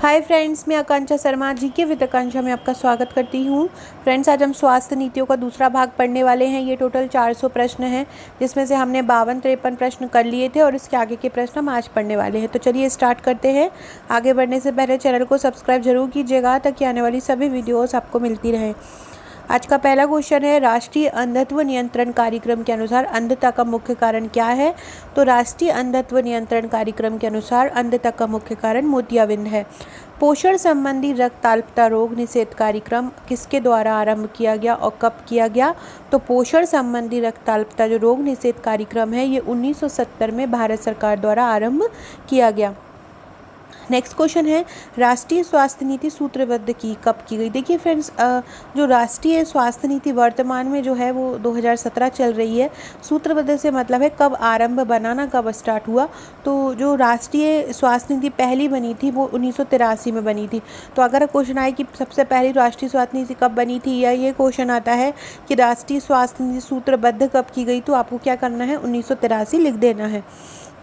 Hi friends, मैं आकांक्षा Sharma GK with आकांक्षा में आपका स्वागत करती हूँ। फ्रेंड्स, आज हम स्वास्थ्य नीतियों का दूसरा भाग पढ़ने वाले हैं। ये टोटल 400 प्रश्न हैं, जिसमें से हमने 52-53 प्रश्न कर लिए थे और इसके आगे के प्रश्न हम आज पढ़ने वाले हैं। तो चलिए स्टार्ट करते हैं। आगे बढ़ने से पहले चैनल को सब्सक्राइब जरूर कीजिएगा ताकि आने वाली सभी वीडियोज़ आपको मिलती रहें। आज का पहला क्वेश्चन है, राष्ट्रीय अंधत्व नियंत्रण कार्यक्रम के अनुसार अंधता का मुख्य कारण क्या है? तो राष्ट्रीय अंधत्व नियंत्रण कार्यक्रम के अनुसार अंधता का मुख्य कारण मोतियाबिंद है। पोषण संबंधी रक्ताल्पता रोग निषेध कार्यक्रम किसके द्वारा आरंभ किया गया और कब किया गया? तो पोषण संबंधी रक्ताल्पता जो रोग निषेध कार्यक्रम है, ये 1970 में भारत सरकार द्वारा आरंभ किया गया। नेक्स्ट क्वेश्चन है, राष्ट्रीय स्वास्थ्य नीति सूत्रबद्ध कब की गई? देखिए फ्रेंड्स, जो राष्ट्रीय स्वास्थ्य नीति वर्तमान में जो है वो 2017 चल रही है। सूत्रबद्ध से मतलब है कब आरंभ, बनाना कब स्टार्ट हुआ। तो जो राष्ट्रीय स्वास्थ्य नीति पहली बनी थी वो 1983 में बनी थी। तो अगर क्वेश्चन आए कि सबसे पहली राष्ट्रीय स्वास्थ्य नीति कब बनी थी, या ये क्वेश्चन आता है कि राष्ट्रीय स्वास्थ्य नीति सूत्रबद्ध कब की गई, तो आपको क्या करना है, 1983 लिख देना है।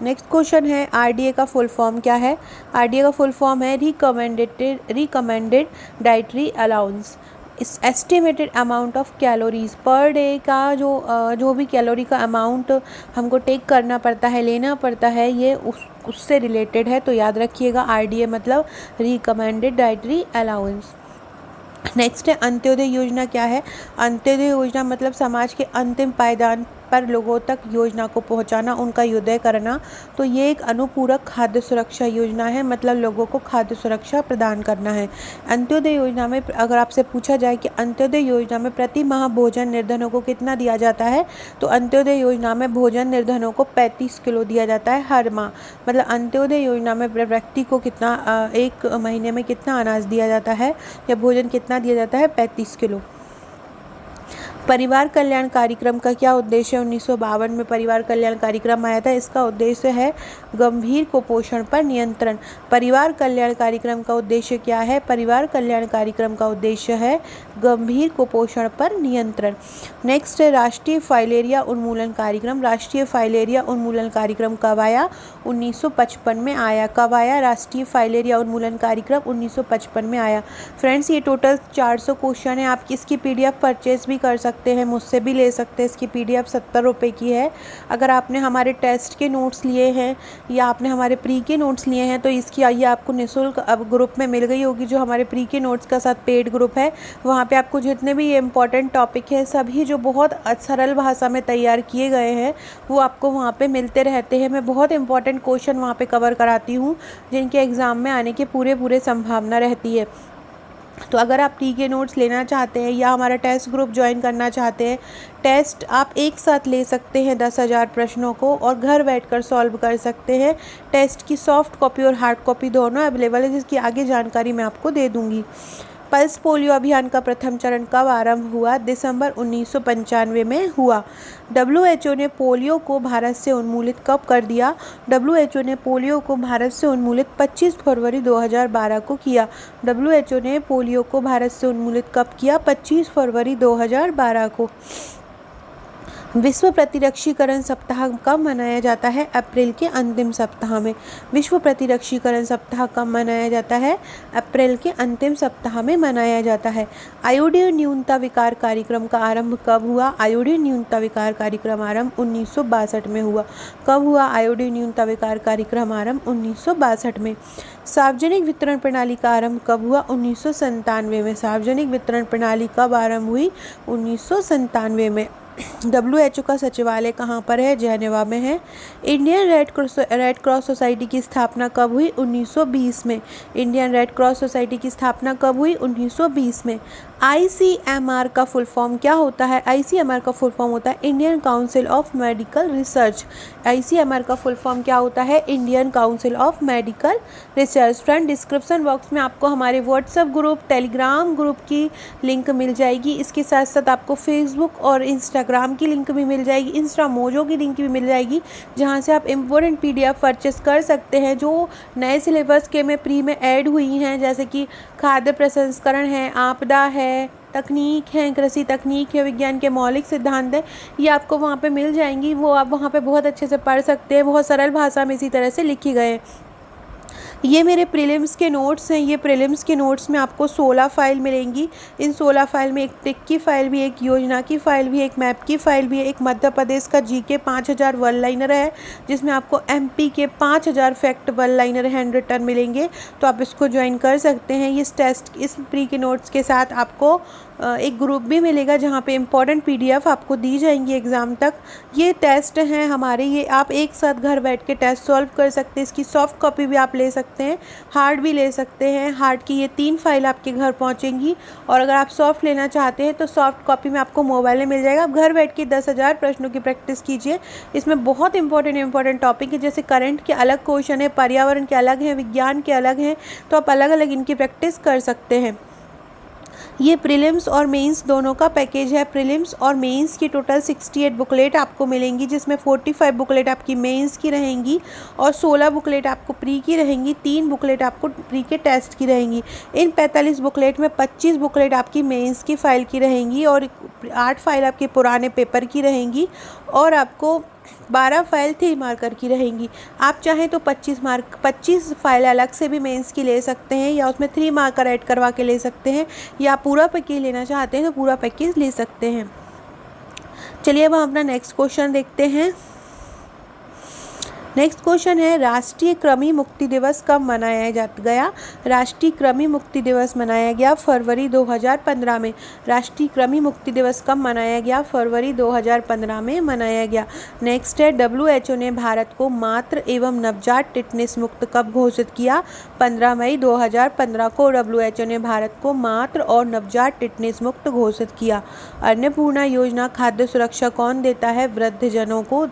नेक्स्ट क्वेश्चन है, आरडीए का फुल फॉर्म क्या है? आरडीए का फुल फॉर्म है रिकमेंडेड डाइटरी अलाउंस। इस estimated amount of calories per day का जो भी कैलोरी का अमाउंट हमको टेक करना पड़ता है, लेना पड़ता है, ये उससे रिलेटेड है। तो याद रखिएगा, आरडीए मतलब रिकमेंडेड डाइटरी अलाउंस। नेक्स्ट है, अंत्योदय योजना क्या है? अंत्योदय योजना मतलब समाज के अंतिम पायदान पर लोगों तक योजना को पहुंचाना, उनका योदय करना। तो ये एक अनुपूरक खाद्य सुरक्षा योजना है, मतलब लोगों को खाद्य सुरक्षा प्रदान करना है। अंत्योदय योजना में अगर आपसे पूछा जाए कि अंत्योदय योजना में प्रति माह भोजन निर्धनों को कितना दिया जाता है, तो अंत्योदय योजना में भोजन निर्धनों को 35 किलो दिया जाता है हर माह। मतलब अंत्योदय योजना में व्यक्ति को कितना एक महीने में कितना अनाज दिया जाता है या भोजन कितना दिया जाता है, 35 किलो। परिवार कल्याण कार्यक्रम का क्या उद्देश्य है? 1952 में परिवार कल्याण कार्यक्रम आया था। इसका उद्देश्य है गंभीर कुपोषण पर नियंत्रण। परिवार कल्याण कार्यक्रम का उद्देश्य क्या है? परिवार कल्याण कार्यक्रम का उद्देश्य है गंभीर कुपोषण पर नियंत्रण। नेक्स्ट है, राष्ट्रीय फाइलेरिया उन्मूलन कार्यक्रम। राष्ट्रीय फाइलेरिया उन्मूलन कार्यक्रम कब आया? 1955 में आया। कब आया राष्ट्रीय फाइलेरिया उन्मूलन कार्यक्रम? 1955 में आया। फ्रेंड्स, ये टोटल 400 क्वेश्चन है। आप इसकी PDF परचेज भी कर सकते हैं, मुझसे भी ले सकते हैं। इसकी PDF 70 रुपये की है। अगर आपने हमारे टेस्ट के नोट्स लिए हैं या आपने हमारे प्री के नोट्स लिए हैं, तो इसकी ये आपको निःशुल्क अब ग्रुप में मिल गई होगी। जो हमारे प्री के नोट्स का साथ पेड ग्रुप है, वहाँ पे आपको जितने भी ये इंपॉर्टेंट टॉपिक है, सभी जो बहुत सरल भाषा में तैयार किए गए हैं, वो आपको वहाँ पे मिलते रहते हैं। मैं बहुत इंपॉर्टेंट क्वेश्चन वहाँ पे कवर कराती हूँ, जिनके एग्ज़ाम में आने की पूरे संभावना रहती है। तो अगर आप प्री के नोट्स लेना चाहते हैं या हमारा टेस्ट ग्रुप ज्वाइन करना चाहते हैं, टेस्ट आप एक साथ ले सकते हैं 10,000 प्रश्नों को और घर बैठकर सॉल्व कर सकते हैं। टेस्ट की सॉफ्ट कॉपी और हार्ड कॉपी दोनों अवेलेबल है, जिसकी आगे जानकारी मैं आपको दे दूँगी। पल्स पोलियो अभियान का प्रथम चरण कब आरंभ हुआ? दिसंबर 1995 में हुआ। WHO ने पोलियो को भारत से उन्मूलित कब कर दिया? WHO ने पोलियो को भारत से उन्मूलित 25 फरवरी 2012 को किया। WHO ने पोलियो को भारत से उन्मूलित कब किया? 25 फरवरी 2012 को। विश्व प्रतिरक्षीकरण सप्ताह कब मनाया जाता है? अप्रैल के अंतिम सप्ताह में। विश्व प्रतिरक्षीकरण सप्ताह कब मनाया जाता है? अप्रैल के अंतिम सप्ताह में मनाया जाता है। आयोडीन न्यूनता विकार कार्यक्रम का आरंभ कब हुआ? आयोडीन न्यूनता विकार कार्यक्रम आरंभ 1962 में हुआ। कब हुआ आयोडीन न्यूनता विकार कार्यक्रम आरंभ? 1962 में। सार्वजनिक वितरण प्रणाली का आरंभ कब हुआ? 1997 में। सार्वजनिक वितरण प्रणाली कब आरंभ हुई? 1997 में। WHO का सचिवालय कहाँ पर है? जेनेवा में है। इंडियन रेड क्रॉस सोसाइटी की स्थापना कब हुई? 1920 में। इंडियन रेड क्रॉस सोसाइटी की स्थापना कब हुई? 1920 में। ICMR का फुल फॉर्म क्या होता है? ICMR का फुल फॉर्म होता है Indian council of medical research. ICMR का फुल फॉर्म क्या होता है? Indian council of medical research. Friend, description box में आपको हमारे व्हाट्सएप ग्रुप, टेलीग्राम ग्रुप की लिंक मिल जाएगी। इसके साथ साथ आपको फेसबुक और इंस्टाग्राम की लिंक भी मिल जाएगी, इंस्टा मोजो की लिंक भी मिल जाएगी, जहाँ से आप इम्पोर्टेंट PDF परचेस कर सकते हैं, जो नए सिलेबस के में प्री में ऐड हुई हैं, जैसे कि खाद्य प्रसंस्करण है, आपदा है, तकनीक है, कृषि तकनीक है, विज्ञान के मौलिक सिद्धांत है। ये आपको वहाँ पे मिल जाएंगी। वो आप वहाँ पे बहुत अच्छे से पढ़ सकते हैं। बहुत सरल भाषा में इसी तरह से लिखी गए हैं। ये मेरे प्रीलिम्स के नोट्स हैं। ये प्रीलिम्स के नोट्स में आपको 16 फाइल मिलेंगी। इन 16 फाइल में एक टिक की फ़ाइल भी, एक योजना की फ़ाइल भी, एक मैप की फ़ाइल भी है, एक मध्य प्रदेश का जीके 5000 वन लाइनर है, जिसमें आपको एमपी के 5000 fact one liner handwritten मिलेंगे। तो आप इसको ज्वाइन कर सकते हैं। इस प्री के नोट्स के साथ आपको एक ग्रुप भी मिलेगा जहाँ पे इम्पॉर्टेंट पीडीएफ आपको दी जाएंगी एग्ज़ाम तक। ये टेस्ट हैं हमारे, ये आप एक साथ घर बैठ के टेस्ट सॉल्व कर सकते हैं। इसकी सॉफ्ट कॉपी भी आप ले सकते हैं, हार्ड भी ले सकते हैं। हार्ड की ये 3 फाइल आपके घर पहुँचेंगी, और अगर आप सॉफ्ट लेना चाहते हैं तो सॉफ्ट कॉपी में आपको मोबाइल में मिल जाएगा। आप घर बैठ के 10,000 प्रश्नों की प्रैक्टिस कीजिए। इसमें बहुत इंपॉर्टेंट टॉपिक है, जैसे करंट के अलग क्वेश्चन है, पर्यावरण के अलग हैं, विज्ञान के अलग हैं, तो आप अलग अलग इनकी प्रैक्टिस कर सकते हैं। ये प्रीलिम्स और मेंस दोनों का पैकेज है। प्रीलिम्स और मेंस की टोटल 68 बुकलेट आपको मिलेंगी, जिसमें 45 बुकलेट आपकी मेंस की रहेंगी और 16 बुकलेट आपको प्री की रहेंगी, 3 बुकलेट आपको प्री के टेस्ट की रहेंगी। इन 45 बुकलेट में 25 बुकलेट आपकी मेंस की फ़ाइल की रहेंगी और 8 फाइल आपके पुराने पेपर की रहेंगी, और आपको 12 फाइल 3 मार्कर की रहेंगी। आप चाहें तो 25 फाइल अलग से भी मेंस की ले सकते हैं, या उसमें 3 मार्कर ऐड करवा के ले सकते हैं, या पूरा पैकेज लेना चाहते हैं तो पूरा पैकेज ले सकते हैं। चलिए अब हम अपना नेक्स्ट क्वेश्चन देखते हैं। नेक्स्ट क्वेश्चन है, राष्ट्रीय कृमि मुक्ति दिवस कब मनाया गया? राष्ट्रीय कृमि मुक्ति दिवस मनाया गया फरवरी 2015 में। राष्ट्रीय कृमि मुक्ति दिवस कब मनाया गया? फरवरी 2015 में मनाया गया। नेक्स्ट है, WHO ने भारत को मातृ एवं नवजात टिटनेस मुक्त कब घोषित किया? 15 मई 2015 को WHO ने भारत को मातृ और नवजात टिटनेस मुक्त घोषित किया। अन्नपूर्णा योजना खाद्य सुरक्षा कौन देता है? वृद्धजनों को।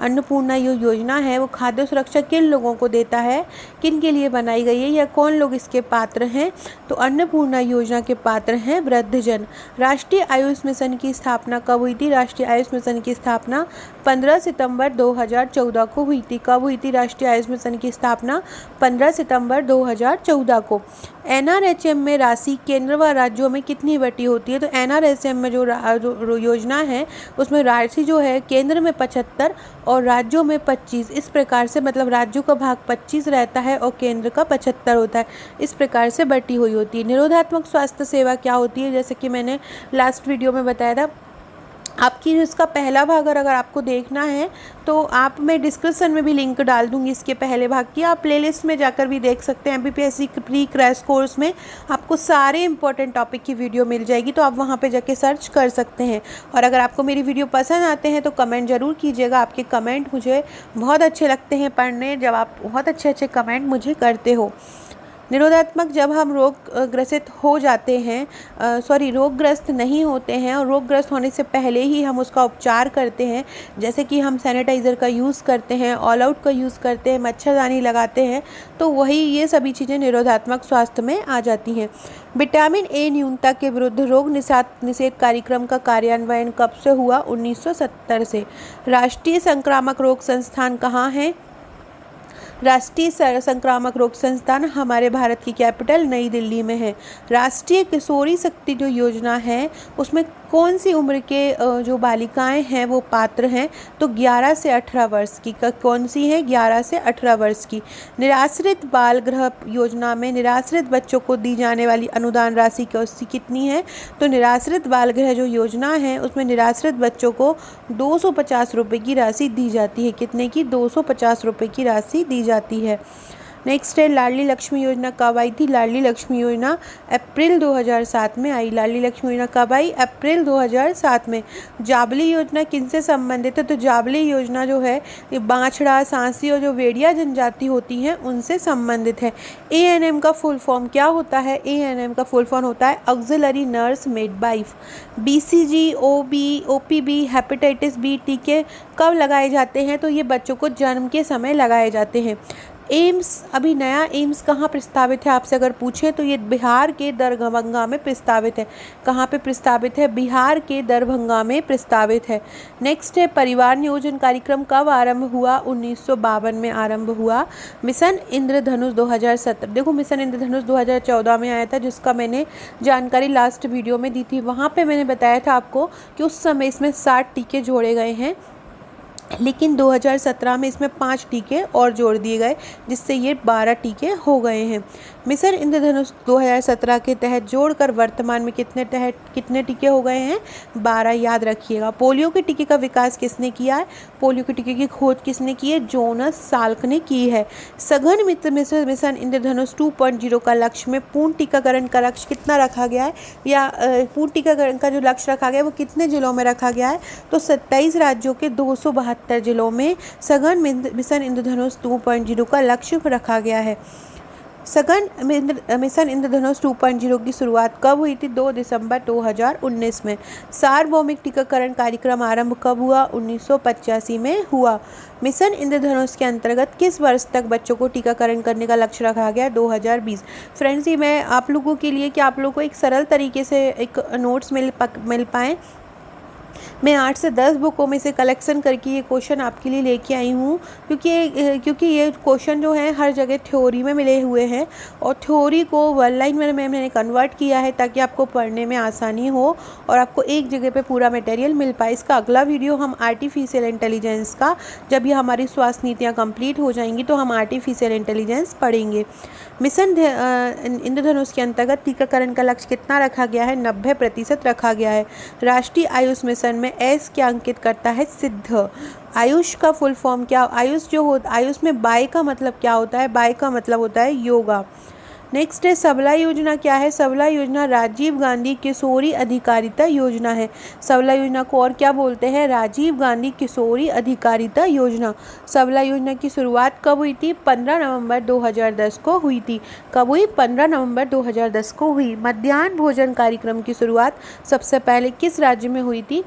अन्नपूर्णा योजना है वो खाद्य सुरक्षा किन लोगों को देता है, किन के लिए बनाई गई है, या कौन लोग इसके पात्र हैं? तो अन्नपूर्णा योजना के पात्र हैं वृद्धजन। राष्ट्रीय आयुष मिशन की स्थापना कब हुई थी? राष्ट्रीय आयुष मिशन की स्थापना 15 सितंबर 2014 को हुई थी। कब हुई थी राष्ट्रीय आयुष मिशन की स्थापना? 15 सितंबर 2014 को। NRHM में राशि केंद्र व राज्यों में कितनी बटी होती है? तो NRHM में जो योजना है उसमें राशि जो है केंद्र में 75 और राज्यों में 25, इस प्रकार से, मतलब राज्यों का भाग 25 रहता है और केंद्र का 75 होता है। इस प्रकार से बटी हुई होती है। निरोधात्मक स्वास्थ्य सेवा क्या होती है? जैसे कि मैंने लास्ट वीडियो में बताया था, आपकी इसका पहला भाग अगर आपको देखना है तो मैं डिस्क्रिप्शन में भी लिंक डाल दूंगी इसके पहले भाग की। आप प्लेलिस्ट में जाकर भी देख सकते हैं। MPPSC प्री क्रैश कोर्स में आपको सारे इंपॉर्टेंट टॉपिक की वीडियो मिल जाएगी, तो आप वहां पे जाके सर्च कर सकते हैं। और अगर आपको मेरी वीडियो पसंद आते हैं तो कमेंट ज़रूर कीजिएगा। आपके कमेंट मुझे बहुत अच्छे लगते हैं पढ़ने, जब आप बहुत अच्छे कमेंट मुझे करते हो। निरोधात्मक, जब हम रोगग्रसित हो जाते हैं, रोगग्रस्त नहीं होते हैं और रोगग्रस्त होने से पहले ही हम उसका उपचार करते हैं, जैसे कि हम सैनिटाइज़र का यूज़ करते हैं, ऑल आउट का यूज़ करते हैं, मच्छरदानी लगाते हैं, तो वही ये सभी चीज़ें निरोधात्मक स्वास्थ्य में आ जाती हैं। विटामिन ए न्यूनता के विरुद्ध रोग निषेध कार्यक्रम का कार्यान्वयन कब से हुआ? 1970 से। राष्ट्रीय संक्रामक रोग संस्थान कहाँ है? राष्ट्रीय संक्रामक रोग संस्थान हमारे भारत की कैपिटल नई दिल्ली में है। राष्ट्रीय किशोरी शक्ति जो योजना है उसमें कौन सी उम्र के जो बालिकाएं हैं वो पात्र हैं? तो 11 से 18 वर्ष की। कौन सी है? 11 से 18 वर्ष की। निराश्रित बाल गृह योजना में निराश्रित बच्चों को दी जाने वाली अनुदान राशि कितनी है? तो निराश्रित बाल गृह जो योजना है उसमें निराश्रित बच्चों को 250 रुपये की राशि दी जाती है। कितने की? 250 रुपये की राशि दी जाती है। नेक्स्ट है, लाडली लक्ष्मी योजना कब आई थी? लाडली लक्ष्मी योजना अप्रैल 2007 में आई। लाडली लक्ष्मी योजना कब आई? अप्रैल 2007 में। जाबली योजना किनसे संबंधित है? तो जाबली योजना जो है ये बांछड़ा, सांसी और जो वेड़िया जनजाति होती हैं उनसे संबंधित है। ANM का फुल फॉर्म क्या होता है? ANM का फुल फॉर्म होता है auxiliary nurse midwife. BCG, OPB, hepatitis B टीके कब लगाए जाते हैं? तो ये बच्चों को जन्म के समय लगाए जाते हैं। एम्स, अभी नया एम्स कहाँ प्रस्तावित है आपसे अगर पूछें तो ये बिहार के दरभंगा में प्रस्तावित है। कहाँ पे प्रस्तावित है? बिहार के दरभंगा में प्रस्तावित है। नेक्स्ट है, परिवार नियोजन कार्यक्रम कब आरंभ हुआ? 1952 में आरंभ हुआ। मिशन इंद्रधनुष 2017, देखो मिशन इंद्रधनुष 2014 में आया था, जिसका मैंने जानकारी लास्ट वीडियो में दी थी। वहाँ पर मैंने बताया था आपको कि उस समय इसमें 60 टीके जोड़े गए हैं। लेकिन 2017 में इसमें 5 टीके और जोड़ दिए गए, जिससे ये 12 टीके हो गए हैं। मिशन इंद्रधनुष 2017 के तहत जोड़कर वर्तमान में कितने टीके हो गए हैं? 12, याद रखिएगा। पोलियो के टीके का विकास किसने किया है? पोलियो के टीके की खोज किसने की है? जोनास साल्क ने की है। सघन मिशन इंद्रधनुष 2.0 का लक्ष्य में पूर्ण टीकाकरण का लक्ष्य कितना रखा गया है, या पूर्ण टीकाकरण का जो लक्ष्य रखा गया है वो कितने जिलों में रखा गया है? तो 27 राज्यों के 272 जिलों में सघन मिशन इंद्रधनुष 2.0 का लक्ष्य रखा गया है। सघन मिशन इंद्रधनुष 2.0 की शुरुआत कब हुई थी? 2 दिसंबर 2019 में। सार्वभौमिक टीकाकरण कार्यक्रम आरंभ कब हुआ? 1985 में हुआ। मिशन इंद्रधनुष के अंतर्गत किस वर्ष तक बच्चों को टीकाकरण करने का लक्ष्य रखा गया? 2020। फ्रेंड्स, ये मैं आप लोगों के लिए कि आप लोगों को एक सरल तरीके से एक नोट्स मिल पाएँ, मैं 8 से 10 बुकों में से कलेक्शन करके ये क्वेश्चन आपके लिए लेके आई हूँ, क्योंकि ये क्वेश्चन जो है हर जगह थ्योरी में मिले हुए हैं और थ्योरी को वन लाइन में मैंने कन्वर्ट किया है ताकि आपको पढ़ने में आसानी हो और आपको एक जगह पे पूरा मटेरियल मिल पाए। इसका अगला वीडियो हम आर्टिफिशियल इंटेलिजेंस का, जब ये हमारी स्वास्थ्य नीतियाँ कंप्लीट हो जाएंगी तो हम आर्टिफिशियल इंटेलिजेंस पढ़ेंगे। मिशन इंद्रधनुष के अंतर्गत टीकाकरण का लक्ष्य कितना रखा गया है? 90% रखा गया है। राष्ट्रीय आयुष मिशन में एस क्या अंकित करता है? सिद्ध। आयुष का फुल फॉर्म क्या? आयुष में बाय का मतलब क्या होता है? बाय का मतलब होता है योगा। नेक्स्ट है सबला योजना क्या है? सबला योजना राजीव गांधी किशोरी अधिकारिता योजना है। सबला योजना को और क्या बोलते हैं? राजीव गांधी किशोरी अधिकारिता योजना। सबला योजना की शुरुआत कब हुई थी? 15 नवंबर 2010 को हुई थी। कब हुई? 15 नवंबर 2010 को हुई। मध्याह्न भोजन कार्यक्रम की शुरुआत सबसे पहले किस राज्य में हुई थी?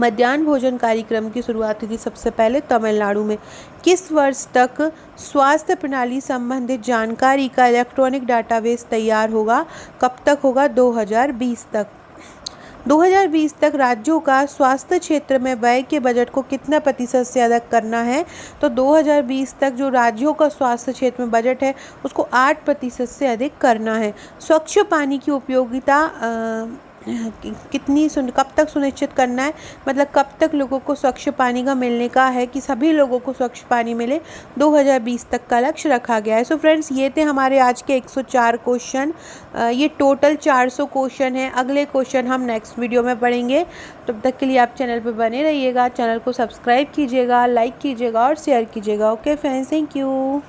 मध्याह्न भोजन कार्यक्रम की शुरुआत हुई थी सबसे पहले तमिलनाडु में। किस वर्ष तक स्वास्थ्य प्रणाली संबंधित जानकारी का इलेक्ट्रॉनिक डाटाबेस तैयार होगा? कब तक होगा? 2020 तक। 2020 तक राज्यों का स्वास्थ्य क्षेत्र में व्यय के बजट को कितना प्रतिशत से अधिक करना है? तो 2020 तक जो राज्यों का स्वास्थ्य क्षेत्र में बजट है उसको 8% से अधिक करना है। स्वच्छ पानी की उपयोगिता कब तक सुनिश्चित करना है, मतलब कब तक लोगों को स्वच्छ पानी का मिलने का है कि सभी लोगों को स्वच्छ पानी मिले? 2020 तक का लक्ष्य रखा गया है। सो फ्रेंड्स, ये थे हमारे आज के 104 क्वेश्चन। ये टोटल 400 क्वेश्चन है। अगले क्वेश्चन हम नेक्स्ट वीडियो में पढ़ेंगे। तब तक के लिए आप चैनल पर बने रहिएगा, चैनल को सब्सक्राइब कीजिएगा, लाइक कीजिएगा और शेयर कीजिएगा। Okay friends, thank you.